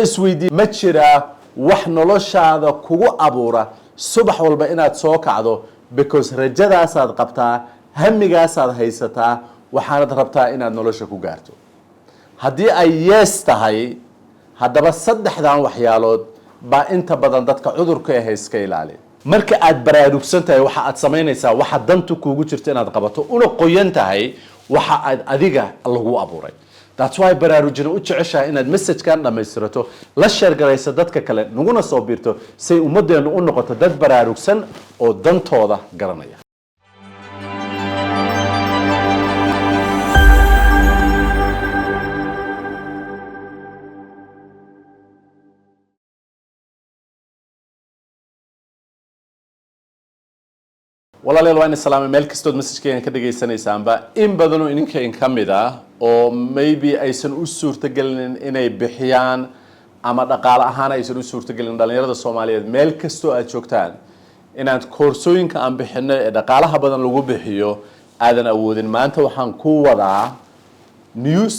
isweydii ma jiraa wax noloshaada kugu abuura subax walba inaad soo kacdo because rajadaasaad qabtaa hammigaasaad haysataa waxaanad rabtaa inaad nolosha ku gaarto haddii ay yes tahay haddaba saddexdan waxyaalood baa inta badan dadka cudurka ee iska ilaali marka aad baraarugsan tahay waxa aad samaynaysaa waxa dantu kuugu jirto inaad qabato una qoyan tahay waxa aad adiga lagu abuuray that's why baraarujin u jeceshahay inaad message-kan dhamaystirato la share garayso dadka kale naguna soo biirto say ummadeenu u noqoto dad baraarugsan oo dantooda garanaya walaalayaal waan salaamay meel kastood message-keen ka dhageysanaysaanba in badan oo idinka in kamid ah oo maybe aysan u suurtagelin inay bixiyaan ama dhaqaale ahaan aysan u suurtagelin dhalinyarada Soomaaliyeed meel kasto aad joogtaan inaad koorsooyinka aan bixino ee dhaqaalaha badan lagu bixiyo aadan awoodin maanta waxaan ku wadaa news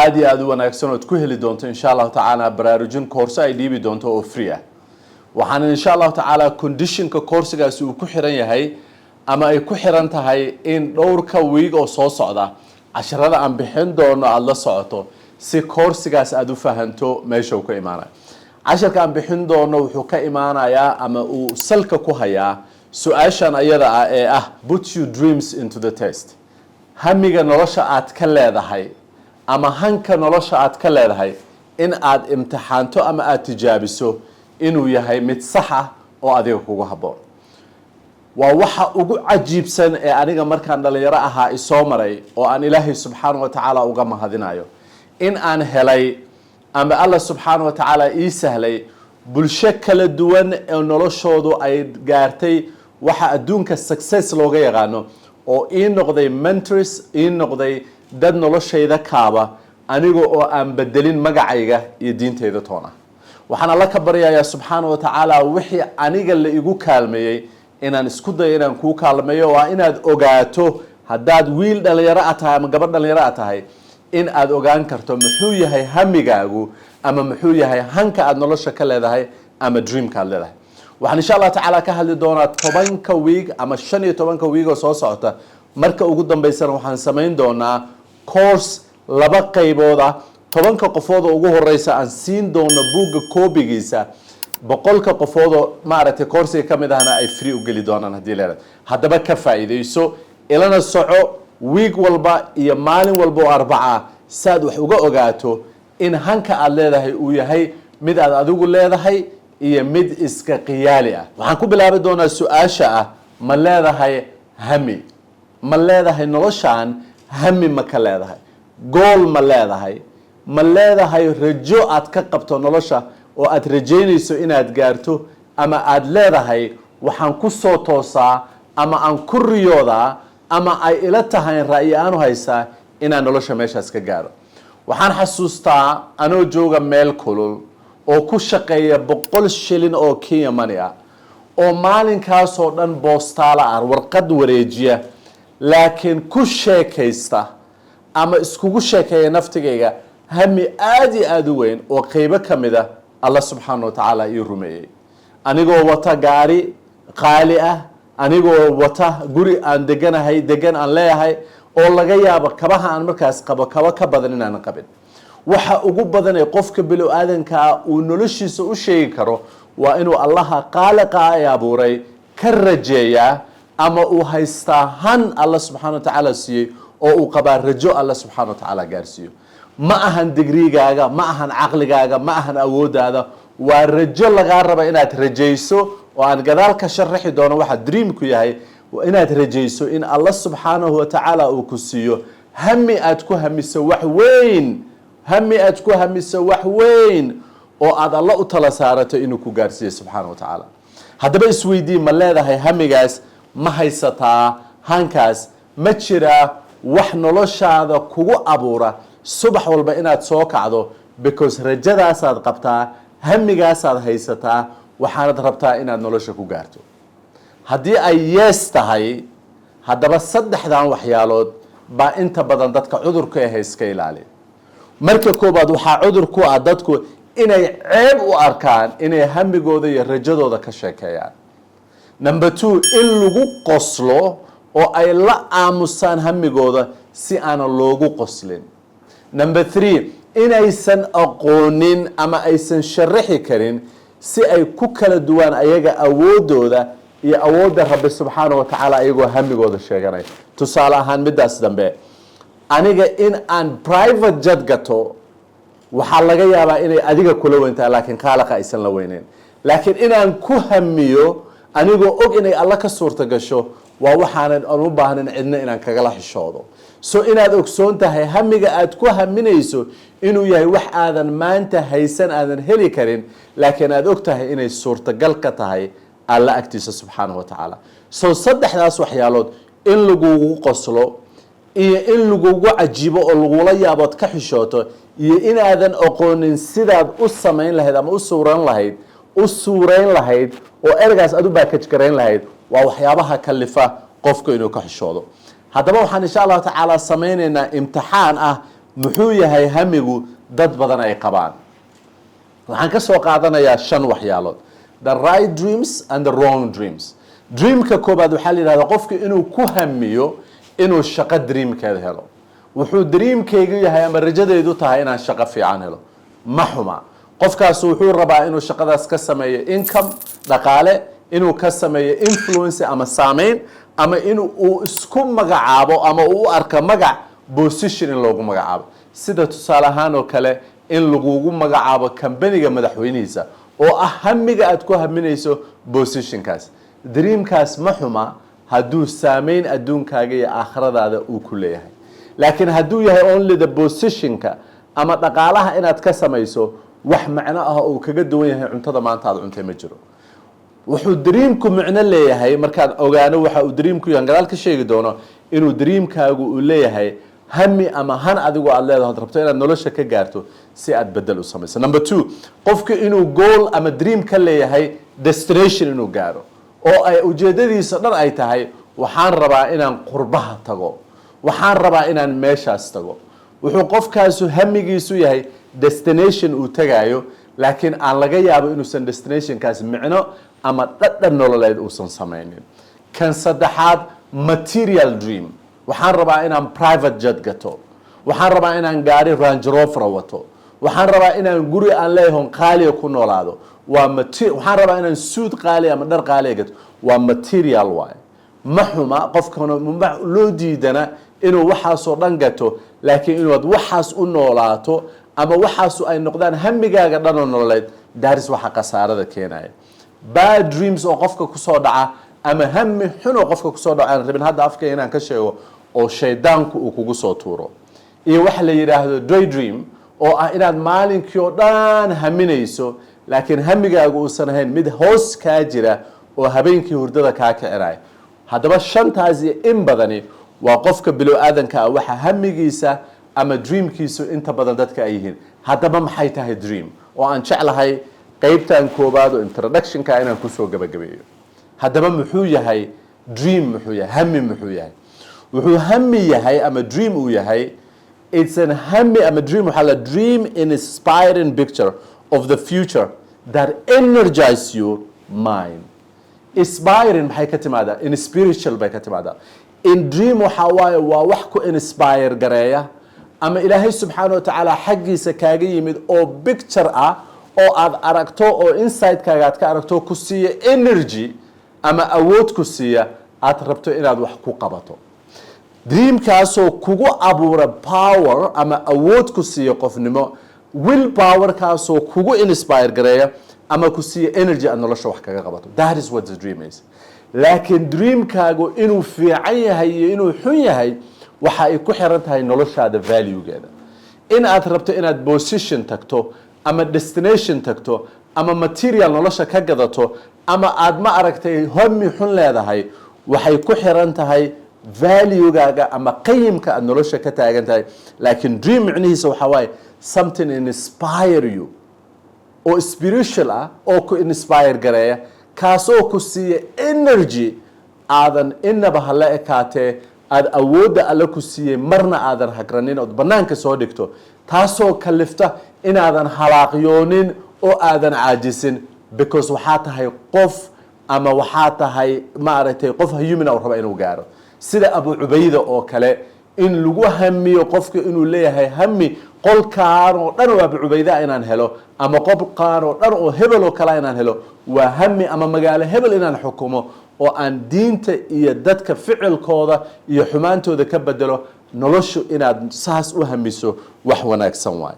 aad iyo aad u wanaagsan oo ku heli doonto insha Allah taala baraarujin course ay dhiibi doonto oo free ah waxaan insha Allah taala conditionka course-gaasi uu ku xiran yahay ama ay ku xiran tahay in dhowrka week oo soo socda casharada aan bixin doono aad la socoto si course-gaas aad u fahanto meesha uu ka imaanayo casharka aan bixin doono wuxuu ka imaanayaa ama uu salka ku hayaa su'aashan ayada ah ee ah put your dreams into the test hammiga nolosha aad ka leedahay ama hanka nolosha aad ka leedahay in aad imtixaanto ama aad tijaabiso inuu yahay mid sax ah oo adiga kugu haboon waa waxa ugu cajiibsan ee aniga markaan dhalinyaro ahaa isoo maray oo aan Ilaahay subxaanahu wa ta'ala uga mahadinayo in aan helay ama Allah subxaanahu wa ta'ala ii sahlay bulsho kala duwan ee noloshoodu ay gaartay waxa adduunka success looga yaqaano oo ii noqday mentors ii noqday dad noloshayda kaaba aniga oo aan bedelin magacayga iyo diintayda toona waxaan alla ka baryayaa subxaanahu wa ta'ala wixii aniga la igu kaalmeeyay inaan isku dayo inaan ku kaalmeeyo waa inaad ogaato haddaad wiil dhalinyaro ah tahay ama gabadh dhalinyaro ah tahay in aad ogaan karto muxuu yahay hammigaagu ama muxuu yahay hanka aad nolosha ka leedahay ama dreamka aad leedahay waxaan insha Allah taala ka hadli doonaa 10ka week ama 15ka week oo soo socota marka ugu dambeysana waxaan samayn doonaa course laba qaybood ah 10ka qofood oo ugu horeysa aan siin doono buugga koobigiisa 100ka qofood oo maaragtay course ka mid ahna ay free u gali doonaan hadii leedahay hadaba ka faa'iideyso ilana soco week walba iyo maalin walba oo arbaca saad wax uga ogaato in hanka aad leedahay uu yahay mid aad adigu leedahay iyo mid iska qiyaali ah waxaan ku bilaabi doonaa su'aasha ah ma leedahay hammi ma leedahay noloshaan hammi ma ka leedahay goal ma leedahay ma leedahay rajo aad ka qabto nolosha oo aad rajaynayso inaad gaarto ama aad leedahay waxaan ku soo toosaa ama aan ku riyoodaa ama ay ila tahay ra'yi aanu haysaa inaan nolosha meeshaas ka gaaro waxaan xasuustaa anoo jooga meel kulul oo ku shaqeeya 100 shilin oo Kenya money ah oo maalinkaas oo dhan boostaala ah warqad wareejiya laakiin ku sheekaysta ama iskugu sheekeeya naftigayga hammi aad iyo aad u weyn oo qaybo kamid ah Allah subhanahu wa ta'ala ii rumeeyay anigoo wata gaari qaali ah anigoo wata guri aan degan aan leeyahay oo laga yaabo kabaha aan markaas qabo kaba ka badan inaan qabin waxa ugu badan ee qofka bilo aadanka uu noloshiisa u sheegi karo waa inuu Allaha qaaliqa ay abuuray ka rajeeya ama uu haystaa han Allah subhanahu wa ta'ala siiyay oo uu qaba rajo Allah subhanahu wa ta'ala gaarsiiyo ma ahan degree-gaaga ma ahan aqligaaga ma ahan awoodaada waa rajo laga raba inaad rajayso oo aan gadaal ka sharaxi doono waxa dreamku yahay inaad rajayso in Allah subhanahu wa ta'ala uu ku siiyo hammi aad ku hamiso wax weyn hammi aad ku hamiso wax weyn oo aad Allah u tala saarato inuu ku gaarsiiyo subhanahu wa ta'ala hadaba isweydii ma leedahay hammigaas ma haysataa hankaas ma jira wax noloshaada kugu abuura subax walba inaad soo kacdo because rajadaasaad qabtaa hammigaasaad haysataa waxaanad rabtaa inaad nolosha ku gaarto haddii ay yes tahay haddaba saddexdan waxyaalood baa inta badan dadka cudurka iska ilaali marka koobaad waxaa cudur ku ah dadku inay ceeb u arkaan inay hammigooda iyo rajadooda ka sheekeeyaan. Number 2, in lagu qoslo oo ay la aamusaan hammigooda si aan loogu qoslin. Number 3, inaysan aqoonin ama aysan sharaxi karin si ay ku kala duwaan ayaga awoodooda iyo awoodda Rabbi subxaanahu wa tacaala ayagoo hammigooda sheeganay. Tusaale ahaan midaas dambe, aniga in aan private jet gato waxaa laga yaabaa inay adiga kula weyntahay laakiin qaalaqa aysan la weyneyn. Laakiin inaan ku hamiyo anigoo og inay alla ka suurta gasho waa waxaanan aan u baahnayn cidna inaan kagala xishoodo. So inaad ogsoon tahay hamiga aad ku haminayso inuu yahay wax aadan maanta haysan aadan heli karin laakiin aad og tahay inay suurtagal ka tahay alla agtiisa subxaanahu wa tacaala. So saddexdaas waxyaalood in lagugu qoslo iyo in lagugu cajibo oo lagula yaabood ka xishooto iyo inaadan aqoonin sidaad u samayn lahayd ama u suurayn lahayd oo ergaas aad u baakaj garayn lahayd waa waxyaabaha kalifa qofka inuu ka xishoodo. haddaba waxaan insha allahu tacaala samaynaynaa imtixaan ah muxuu yahay hamigu dad badan ay qabaan. waxaan ka soo qaadanayaa 5 waxyaalood: the right dreams and the wrong dreams. dreamka koobaad waxaa la yidhahdaa qofka inuu ku hamiyo inuu shaqo dreamkeeda helo. wuxuu dreamkeygu yahay ama rajadeydu tahay inaan shaqo fiican helo, ma xuma. qofkaas wuxuu rabaa inuu shaqadaas ka sameeyo income, dhaqaale, inuu ka sameeyo influence ama saameyn, ama inuu isku magacaabo ama uu arka magac position in loogu magacaabo. sida tusaale ahaan oo kale in lagugu magacaabo kambaniga madaxweynihiisa oo ah hamiga aad ku haminayso positionkaas. dreamkaas ma xuma hadduu saameyn adduunkaaga iyo aakhiradaada uu ku leeyahay. laakiin hadduu yahay only the positionka ama dhaqaalaha inaad ka samayso wax macno ah oo kaga duwan yahay cuntada maanta aad cuntay ma jiro. wuxuu dreamku macno leeyahay markaad ogaano waxa uu dreamku yahay gadaal ka sheegi doono inuu dreamkaagu uu leeyahay hami ama han adigu aad leedahay rabto inaad nolosha ka gaarto si aad bedel u samayso. Number 2, qofka inuu goal ama dream ka leeyahay destination inuu gaaro oo ay ujeedadiisa dhan ay tahay waxaan rabaa inaan qurbaha tago, waxaan rabaa inaan meeshaas tago. wuxuu qofkaasu hamigiisu yahay destination uu tagayo laakiin aan laga yaabo inuusan destinationkaas micno ama dhadhan nololeed uusan samaynin. kan saddexaad, material dream. waxaan rabaa inaan private jet gato, waxaan rabaa inaan gaari Range Rover wato, waxaan rabaa inaan guri aan leeyahay qaaliya ku noolaado, waxaan rabaa inaan suud qaali ama dhar qaaliya gato. waa material waay, ma xuma. qofkana loo diidana inuu waxaasoo dhan gato laakiin inaad waxaas u noolaato ama waxaasu ay noqdaan hamigaaga dhanoo nololeed, daaris waxa khasaarada keenaya. bad dreams oo qofka kusoo dhaca ama hami xun oo qofka kusoo dhaca aan rabin hadda afka inaan ka sheego oo shaydaanku uu kugu soo tuuro. iyo waxa la yidhaahdo daydream oo ah inaad maalinkii oo dhan haminayso laakiin hamigaagu uusan ahayn mid hoos kaa jira oo habeenkii hurdada kaa kicinaya. haddaba 5taas iyo in badani waa qofka bilow aadanka ah waxa hamigiisa ama dreamkiisu inta badan dadka ay yihiin. haddaba maxay tahay dream oo aan jeclahay qaybtan koobaad oo introductionka inaan kusoo gabagabeeyo. haddaba muxuu yahay dream? muxuu yahay hami? muxuu yahay? wuxuu hami yahay ama dream uu yahay, it's an hami ama dream waxaa la dream inspiring picture of the future that energize your mind. inspiring maxay ka timaadaa? in spiritual bay ka timaadaa. in dream waxaa waaye waa wax ku inspire gareeya ama ilaahay subxaanahu wa tacaala xaggiisa kaaga yimid oo picture ah oo aad aragto oo insightkaaga aad ka aragto ku siiya energy ama awood ku siiya aad rabto inaad wax ku qabato. dreamkaasoo kugu abuura power ama awood ku siiya qofnimo, will power kaasoo kugu inspire gareeya ama ku siiya energy aad nolosha wax kaga qabato. that is what the dream is. laakiin dreamkaagu inuu fiican yahay iyo inuu xun yahay waxa ay ku xiran tahay noloshaada valuegeeda. in aad rabto inaad position tagto ama destination tagto ama material nolosha ka gadato ama aad ma aragtay hami xun leedahay waxay ku xiran tahay valuegaaga ama qiyamka aad nolosha ka taagan tahay. laakiin dream micnihiisa waxa waaye something inspire you oo spiritual ah oo ku inspire gareeya kaasoo ku siiya energy aadan inaba hala ekaatee aad awoodda alle ku siiyey marna aadan hagranin ood bannaanka soo dhigto taasoo kalifta inaadan halaaqyoonin oo aadan caajisin because waxaa tahay qof ama waxaa tahay maaragtay qof human oo raba inuu gaaro sida Abu Ubayda oo kale in lagu hamiyo qofka inuu leeyahay hammi qolkaan oo dhan oo Abu Ubayda inaan helo ama qolkaan oo dhan oo hebel oo kale inaan helo waa hammi ama magaalo hebel inaan xukumo oo aan diinta iyo dadka ficilkooda iyo xumaantooda ka bedelo noloshu inaad saas u hamiso wax wanaagsan waay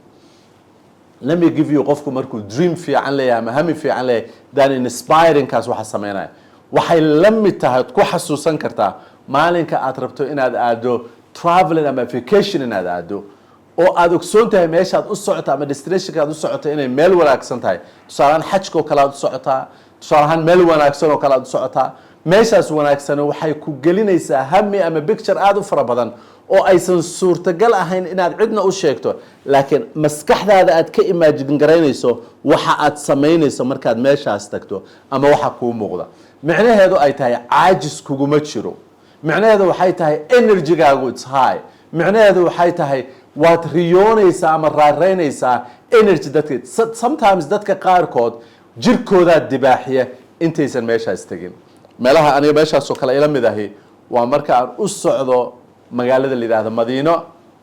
let me give you qofku markuu dream fiican leeyahay ama hammi fiican leeyahay dan inspiring kaas waxa sameynaya waxay la mid tahay ku xasuusan kartaa maalinka aad rabto inaad aado traveling ama vacation inaad aado oo aad ogsoon tahay meeshaad u socoto ama destination aad u socoto inay meel wanaagsan tahay tusaalaan xajka oo kale aad u socotaa tusaalaan meel wanaagsan oo kale aad u socotaa meeshaas wanaagsan waxay ku gelinaysaa hammi ama picture aad u fara badan oo aysan suurtagal ahayn inaad cidna u sheegto laakiin maskaxdaada aad ka imagine garaynayso waxa aad samaynayso markaad meeshaas tagto ama waxa kuu muuqda micnaheedu ay tahay caajis kuguma jiro micnaheedu waxay tahay energy-gaagu it's high micnaheedu waxay tahay waad riyoonaysaa ama raaraynaysaa energy dadka sometimes dadka qaarkood jirkoodaa dibaaxiya intaysan meeshaas tegin meelaha aniga meeshaasoo kale ila mid ahi waa marka aan u socdo magaalada la yidhaahdo Madiino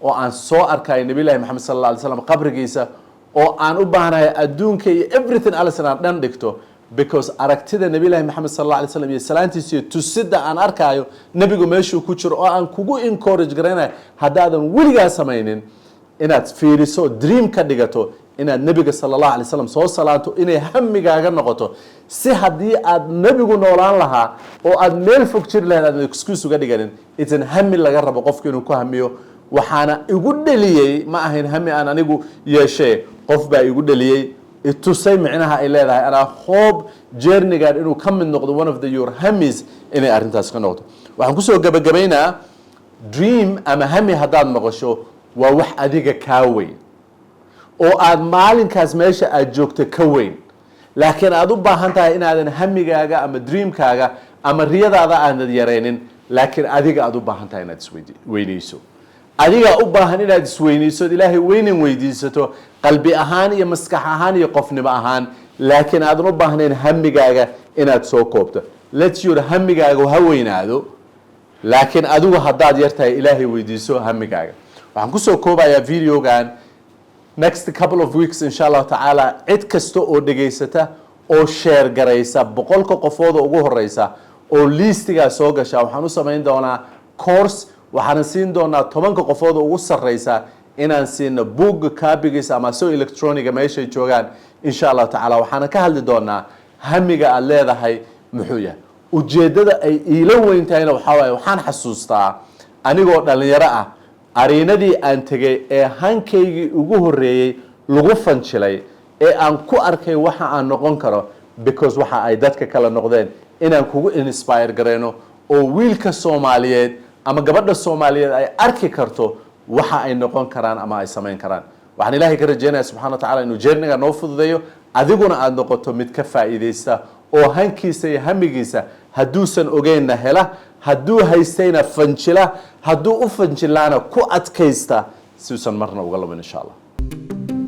oo aan soo arkay nabi ilaahi maxamed sallallahu alayhi wasallam qabrigiisa oo aan u baahanahay adduunka iyo everything else aan dhan dhigto because aragtida nabi ilaahi maxamed sallallahu alayhi wasallam iyo salaantiisa iyo tusida aan arkayo nabigu meeshuu ku jiro oo aan kugu encourage garanayo haddaadan weligaa samaynin inaad fiiriso dream ka dhigato inaad nabiga sallallahu alayhi wasallam soo salaato inay hammigaaga noqoto si haddii aad nabigu noolaan lahaa oo aad meel fog jiri lahayd aad excuse uga dhiganin idan hammi laga rabo qofka inuu ku hamiyo waxaana igu dhaliyey ma ahayn hammi aan anigu yeeshee qof baa igu dhaliyey itusay micnaha ay leedahay anaa hoob journeygan inuu ka mid noqdo one of the your hammies inay arrintaas ka noqdo waxaan kusoo gabagabaynaa dream ama hammi haddaad maqasho waa wax adiga kaa weyn oo aad maalinkaas meesha aad joogto ka weyn laakiin aad u baahan tahay inaadan hammigaaga ama dreamkaaga ama riyadaada aanad yaraynin laakiin adiga aad u baahan tahay inaad isweynayso adiga u baahan inaad isweynayso ilaahay weynin weydiisato qalbi ahaan iyo maskax ahaan iyo qofnimo ahaan laakiin aadan u baahnayn hammigaaga inaad soo koobto let your hammigaaga ha weynaado laakiin adigu haddaad yartahay ilaahay weydiiso hammigaaga waxaan kusoo koobayaa videogan next couple of weeks insha Allah ta'ala cid kasta oo dhageysata oo share garaysa boqolka qofood oo ugu horeysa oo listiga soo gasha waxaan u sameyn doonaa course waxaan siin doonaa 10 qofood oo ugu sareysa inaan siino book copy-giisa ama soo electronic meesha joogaan insha Allah ta'ala waxaan ka hadli doonaa hammiga aad leedahay muxuu yahay ujeedada ay ila weyn tahayna waxa waaye waxaan xasuustaa anigoo dhalinyaro ah areenadii aan tagay ee hankaygii ugu horeeyay lagu fanjilay ee aan ku arkay waxa aan noqon karo because waxa ay dadka kala noqdeen inaan kugu inspire gareyno oo wiilka Soomaaliyeed ama gabadha Soomaaliyeed ay arki karto waxa ay noqon karaan ama ay sameyn karaan waxaan ilaahay ka rajeynayaa subxaanahu wa ta'ala inuu jeerniga noo fududeeyo adiguna aad noqoto mid ka faa'iideysta oo hankiisa iyo hamigiisa hadduusan ogeynna hela hadduu haystayna fanjila hadduu u fanjilaana ku adkaysta si uusan marna uga lumin insha Allah